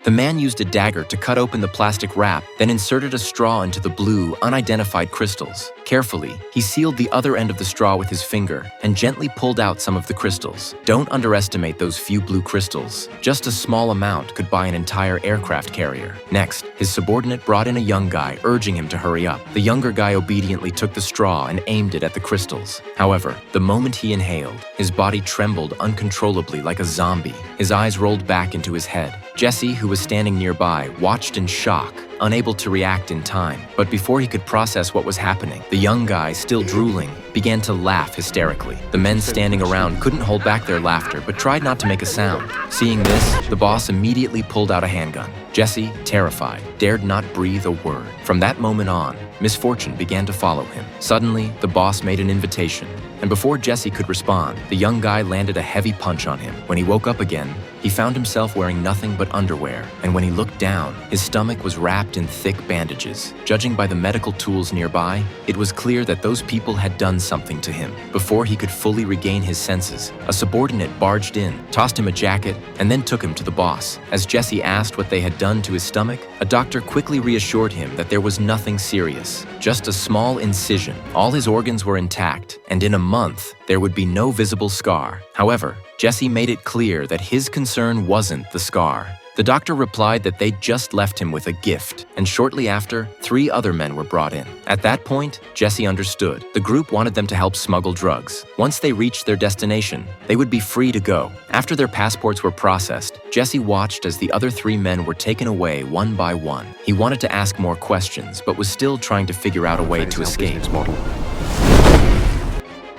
The man used a dagger to cut open the plastic wrap, then inserted a straw into the blue, unidentified crystals. Carefully, he sealed the other end of the straw with his finger and gently pulled out some of the crystals. Don't underestimate those few blue crystals. Just a small amount could buy an entire aircraft carrier. Next, his subordinate brought in a young guy, urging him to hurry up. The younger guy obediently took the straw and aimed it at the crystals. However, the moment he inhaled, his body trembled uncontrollably like a zombie. His eyes rolled back into his head. Jesse, who was standing nearby, watched in shock, unable to react in time. But before he could process what was happening, the young guy, still drooling, began to laugh hysterically. The men standing around couldn't hold back their laughter, but tried not to make a sound. Seeing this, the boss immediately pulled out a handgun. Jesse, terrified, dared not breathe a word. From that moment on, misfortune began to follow him. Suddenly, the boss made an invitation, and before Jesse could respond, the young guy landed a heavy punch on him. When he woke up again, he found himself wearing nothing but underwear, and when he looked down, his stomach was wrapped in thick bandages. Judging by the medical tools nearby, it was clear that those people had done something to him. Before he could fully regain his senses, a subordinate barged in, tossed him a jacket, and then took him to the boss. As Jesse asked what they had done to his stomach, a doctor quickly reassured him that there was nothing serious, just a small incision. All his organs were intact, and in a month, there would be no visible scar. However, Jesse made it clear that his concern wasn't the scar. The doctor replied that they'd just left him with a gift, and shortly after, 3 other men were brought in. At that point, Jesse understood. The group wanted them to help smuggle drugs. Once they reached their destination, they would be free to go. After their passports were processed, Jesse watched as the other 3 men were taken away one by one. He wanted to ask more questions, but was still trying to figure out a way to escape.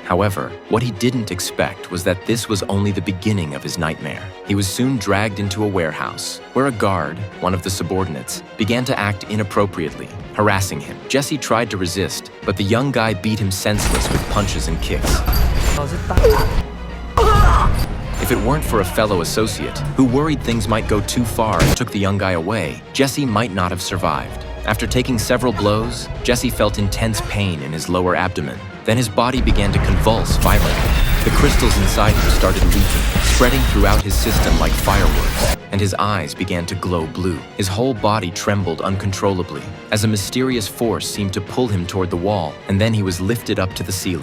However, what he didn't expect was that this was only the beginning of his nightmare. He was soon dragged into a warehouse, where a guard, one of the subordinates, began to act inappropriately, harassing him. Jesse tried to resist, but the young guy beat him senseless with punches and kicks. If it weren't for a fellow associate, who worried things might go too far and took the young guy away, Jesse might not have survived. After taking several blows, Jesse felt intense pain in his lower abdomen. Then his body began to convulse violently. The crystals inside him started leaking, spreading throughout his system like fireworks, and his eyes began to glow blue. His whole body trembled uncontrollably, as a mysterious force seemed to pull him toward the wall, and then he was lifted up to the ceiling.